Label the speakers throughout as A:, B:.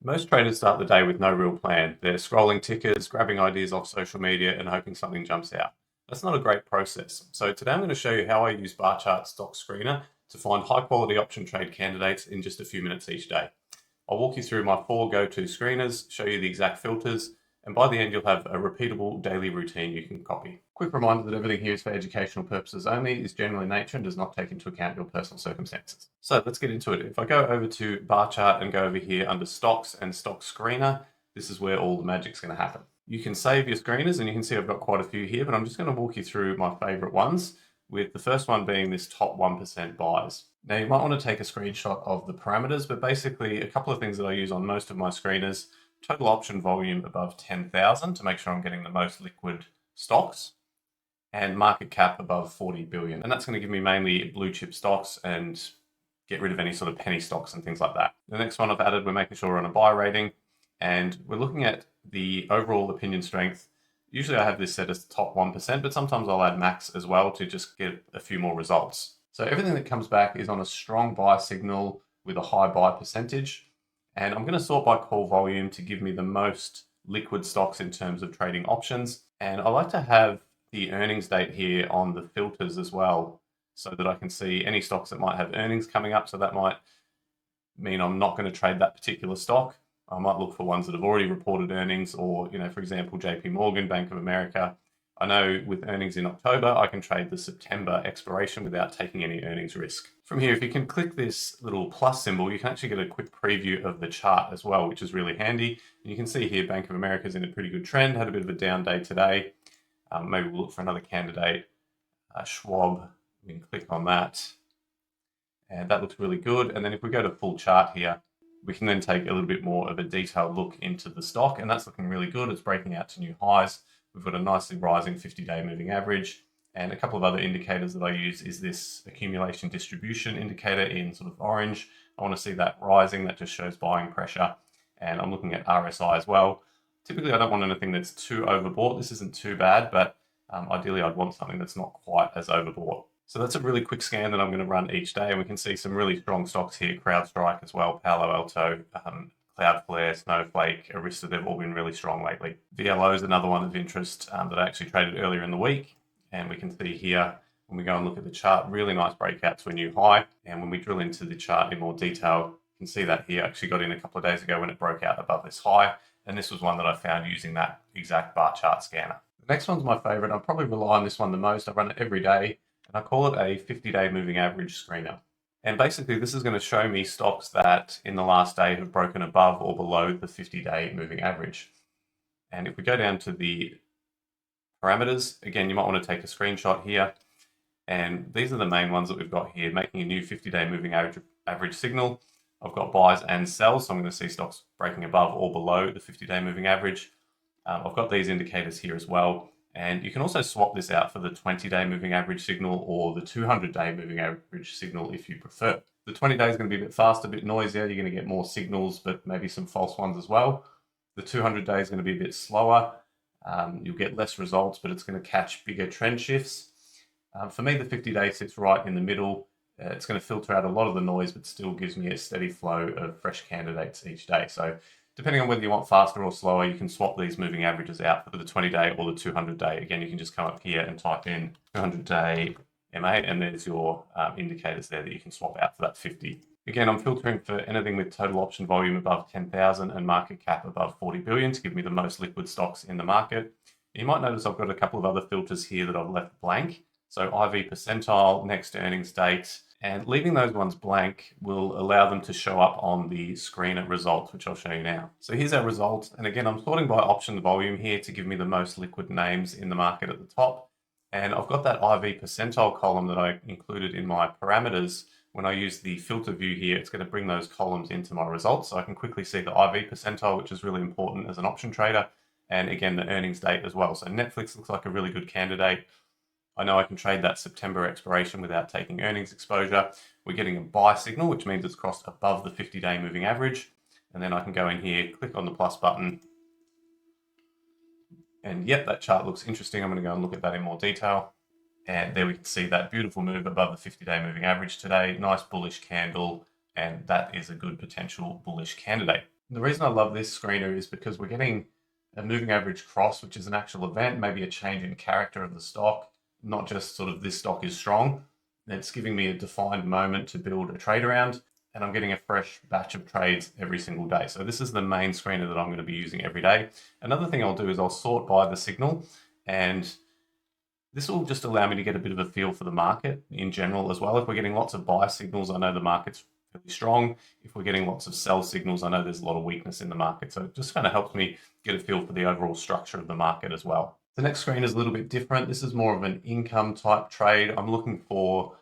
A: Most traders start the day with no real plan. They're scrolling tickers, grabbing ideas off social media, and hoping something jumps out. That's not a great process. So today I'm going to show you how I use Barchart Stock Screener to find high quality option trade candidates in just a few minutes each day. I'll walk you through my 4 go-to screeners, show you the exact filters, and by the end you'll have a repeatable daily routine you can copy. Quick reminder that everything here is for educational purposes only, is general in nature, and does not take into account your personal circumstances. So let's get into it. If I go over to Barchart and go over here under Stocks and Stock Screener, this is where all the magic's going to happen. You can save your screeners, and you can see I've got quite a few here, but I'm just going to walk you through my favorite ones, with the first one being this top 1% buys. Now you might want to take a screenshot of the parameters, but basically a couple of things that I use on most of my screeners: total option volume above 10,000 to make sure I'm getting the most liquid stocks, and market cap above 40 billion. And that's going to give me mainly blue chip stocks and get rid of any sort of penny stocks and things like that. The next one I've added, we're making sure we're on a buy rating, and we're looking at the overall opinion strength. Usually I have this set as top 1%, but sometimes I'll add max as well to just get a few more results. So everything that comes back is on a strong buy signal with a high buy percentage. And I'm going to sort by call volume to give me the most liquid stocks in terms of trading options. And I like to have the earnings date here on the filters as well, so that I can see any stocks that might have earnings coming up. So that might mean I'm not going to trade that particular stock. I might look for ones that have already reported earnings, or, for example, JP Morgan, Bank of America. I know with earnings in October, I can trade the September expiration without taking any earnings risk. From here, if you can click this little plus symbol, you can actually get a quick preview of the chart as well, which is really handy. And you can see here, Bank of America is in a pretty good trend, had a bit of a down day today. Maybe we'll look for another candidate, Schwab. We can click on that. And that looks really good. And then if we go to full chart here, we can then take a little bit more of a detailed look into the stock, and that's looking really good. It's breaking out to new highs. We've got a nicely rising 50-day moving average, and a couple of other indicators that I use is this accumulation distribution indicator in sort of orange. I want to see that rising. That just shows buying pressure. And I'm looking at RSI as well. Typically, I don't want anything that's too overbought. This isn't too bad, but ideally I'd want something that's not quite as overbought. So that's a really quick scan that I'm going to run each day, and we can see some really strong stocks here. CrowdStrike as well, Palo Alto, Cloudflare, Snowflake, Arista, they've all been really strong lately. VLO is another one of interest that I actually traded earlier in the week. And we can see here, when we go and look at the chart, really nice breakout to a new high. And when we drill into the chart in more detail, you can see that here actually got in a couple of days ago when it broke out above this high. And this was one that I found using that exact bar chart scanner. The next one's my favorite. I probably rely on this one the most. I run it every day, and I call it a 50-day moving average screener. And basically, this is going to show me stocks that in the last day have broken above or below the 50-day moving average. And if we go down to the parameters, again, you might want to take a screenshot here. And these are the main ones that we've got here, making a new 50-day moving average signal. I've got buys and sells, so I'm going to see stocks breaking above or below the 50-day moving average. I've got these indicators here as well. And you can also swap this out for the 20-day moving average signal or the 200-day moving average signal if you prefer. The 20-day is going to be a bit faster, a bit noisier. You're going to get more signals, but maybe some false ones as well. The 200-day is going to be a bit slower. You'll get less results, but it's going to catch bigger trend shifts. For me, the 50-day sits right in the middle. It's going to filter out a lot of the noise, but still gives me a steady flow of fresh candidates each day. So depending on whether you want faster or slower, you can swap these moving averages out for the 20-day or the 200-day. Again, you can just come up here and type in 200-day M8, and there's your indicators there that you can swap out for that 50. Again, I'm filtering for anything with total option volume above 10,000 and market cap above 40 billion to give me the most liquid stocks in the market. You might notice I've got a couple of other filters here that I've left blank. So IV percentile, next earnings date, and leaving those ones blank will allow them to show up on the screener results, which I'll show you now. So here's our results. And again, I'm sorting by option volume here to give me the most liquid names in the market at the top. And I've got that IV percentile column that I included in my parameters. When I use the filter view here, it's going to bring those columns into my results. So I can quickly see the IV percentile, which is really important as an option trader. And again, the earnings date as well. So Netflix looks like a really good candidate. I know I can trade that September expiration without taking earnings exposure. We're getting a buy signal, which means it's crossed above the 50-day moving average. And then I can go in here, click on the plus button. And yep, that chart looks interesting. I'm going to go and look at that in more detail. And there we can see that beautiful move above the 50-day moving average today. Nice bullish candle. And that is a good potential bullish candidate. The reason I love this screener is because we're getting a moving average cross, which is an actual event, maybe a change in character of the stock, not just sort of this stock is strong. It's giving me a defined moment to build a trade around, and I'm getting a fresh batch of trades every single day. So this is the main screener that I'm going to be using every day. Another thing I'll do is I'll sort by the signal, and this will just allow me to get a bit of a feel for the market in general as well. If we're getting lots of buy signals, I know the market's fairly strong. If we're getting lots of sell signals, I know there's a lot of weakness in the market. So it just kind of helps me get a feel for the overall structure of the market as well. The next screen is a little bit different. This is more of an income type trade. I'm looking for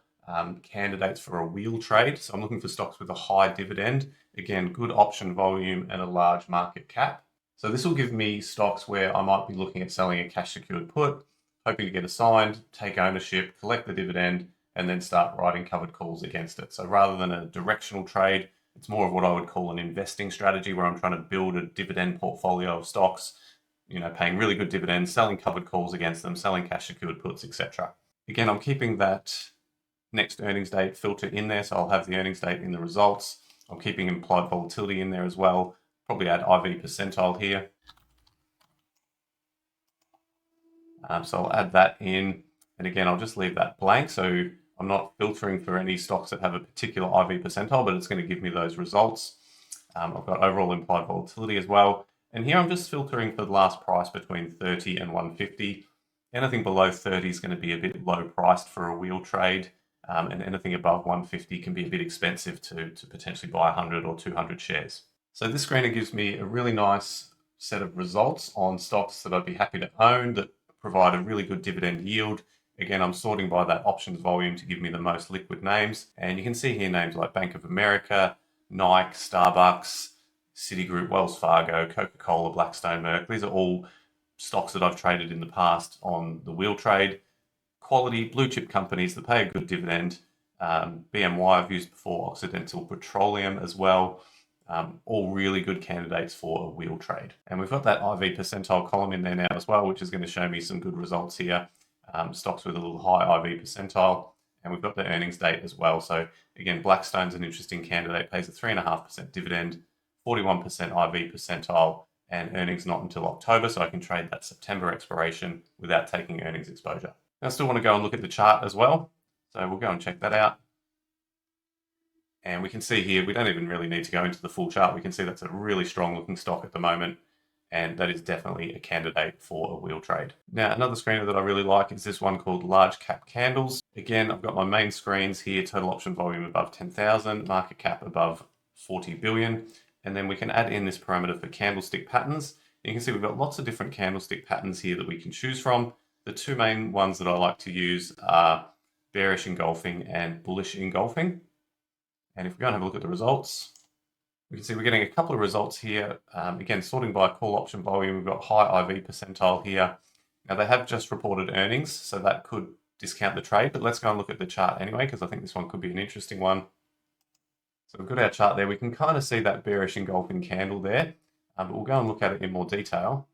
A: candidates for a wheel trade. So I'm looking for stocks with a high dividend. Again, good option volume and a large market cap. So this will give me stocks where I might be looking at selling a cash secured put, hoping to get assigned, take ownership, collect the dividend, and then start writing covered calls against it. So rather than a directional trade, it's more of what I would call an investing strategy where I'm trying to build a dividend portfolio of stocks, paying really good dividends, selling covered calls against them, selling cash secured puts, etc. Again, I'm keeping that next earnings date filter in there, so I'll have the earnings date in the results. I'm keeping implied volatility in there as well. Probably add IV percentile here. So I'll add that in, and again, I'll just leave that blank. So I'm not filtering for any stocks that have a particular IV percentile, but it's going to give me those results. I've got overall implied volatility as well. And here I'm just filtering for the last price between 30 and 150. Anything below 30 is going to be a bit low priced for a wheel trade. And anything above 150 can be a bit expensive to potentially buy 100 or 200 shares. So this screener gives me a really nice set of results on stocks that I'd be happy to own that provide a really good dividend yield. Again, I'm sorting by that options volume to give me the most liquid names. And you can see here names like Bank of America, Nike, Starbucks, Citigroup, Wells Fargo, Coca-Cola, Blackstone, Merck. These are all stocks that I've traded in the past on the wheel trade. Quality blue chip companies that pay a good dividend. BMY I've used before, Occidental Petroleum as well. All really good candidates for a wheel trade. And we've got that IV percentile column in there now as well, which is going to show me some good results here. Stocks with a little high IV percentile. And we've got the earnings date as well. So again, Blackstone's an interesting candidate, pays a 3.5% dividend, 41% IV percentile, and earnings not until October. So I can trade that September expiration without taking earnings exposure. I still want to go and look at the chart as well. So we'll go and check that out. And we can see here, we don't even really need to go into the full chart. We can see that's a really strong looking stock at the moment. And that is definitely a candidate for a wheel trade. Now, another screener that I really like is this one called Large Cap Candles. Again, I've got my main screens here, total option volume above 10,000, market cap above 40 billion. And then we can add in this parameter for candlestick patterns. You can see we've got lots of different candlestick patterns here that we can choose from. The two main ones that I like to use are bearish engulfing and bullish engulfing. And if we go and have a look at the results, we can see we're getting a couple of results here. Again, sorting by call option volume, we've got high IV percentile here. Now they have just reported earnings, so that could discount the trade, but let's go and look at the chart anyway, because I think this one could be an interesting one. So we've got our chart there. We can kind of see that bearish engulfing candle there, but we'll go and look at it in more detail.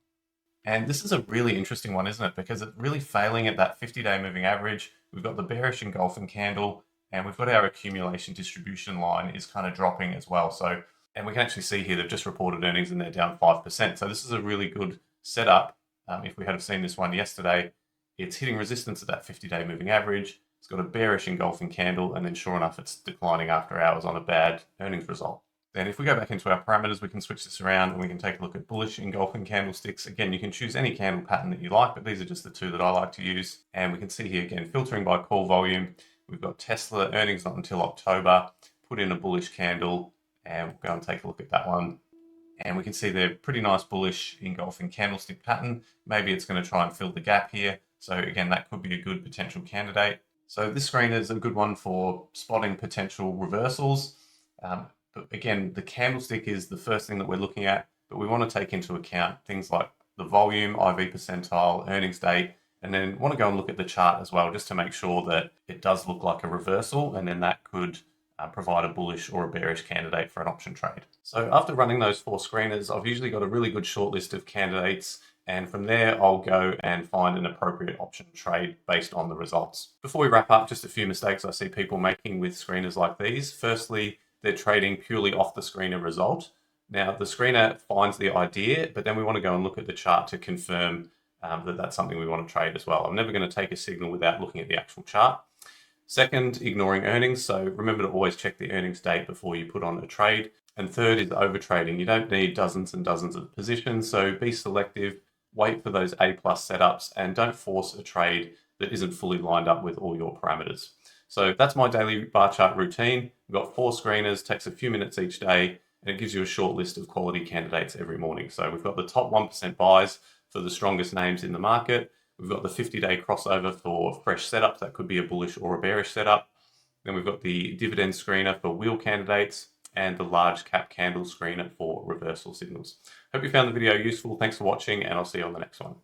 A: And this is a really interesting one, isn't it? Because it's really failing at that 50-day moving average. We've got the bearish engulfing candle, and we've got our accumulation distribution line is kind of dropping as well. So, and we can actually see here they've just reported earnings and they're down 5%. So this is a really good setup. If we had seen this one yesterday, it's hitting resistance at that 50-day moving average. It's got a bearish engulfing candle, and then sure enough, it's declining after hours on a bad earnings result. Then if we go back into our parameters, we can switch this around and we can take a look at bullish engulfing candlesticks. Again, you can choose any candle pattern that you like, but these are just the two that I like to use. And we can see here again, filtering by call volume. We've got Tesla, earnings not until October, put in a bullish candle, and we'll go and take a look at that one. And we can see they're pretty nice bullish engulfing candlestick pattern. Maybe it's going to try and fill the gap here. So again, that could be a good potential candidate. So this screen is a good one for spotting potential reversals. But again, the candlestick is the first thing that we're looking at, but we want to take into account things like the volume, IV percentile, earnings date, and then want to go and look at the chart as well, just to make sure that it does look like a reversal, and then that could provide a bullish or a bearish candidate for an option trade. So after running those 4 screeners, I've usually got a really good short list of candidates, and from there I'll go and find an appropriate option trade based on the results. Before we wrap up, just a few mistakes I see people making with screeners like these. Firstly, they're trading purely off the screener result. Now, the screener finds the idea, but then we want to go and look at the chart to confirm that that's something we want to trade as well. I'm never going to take a signal without looking at the actual chart. Second, ignoring earnings. So remember to always check the earnings date before you put on a trade. And third is overtrading. You don't need dozens and dozens of positions, so be selective, wait for those A+ setups, and don't force a trade that isn't fully lined up with all your parameters. So that's my daily bar chart routine. We've got 4 screeners, takes a few minutes each day, and it gives you a short list of quality candidates every morning. So we've got the top 1% buys for the strongest names in the market. We've got the 50-day crossover for fresh setups. That could be a bullish or a bearish setup. Then we've got the dividend screener for wheel candidates and the large cap candle screener for reversal signals. Hope you found the video useful. Thanks for watching, and I'll see you on the next one.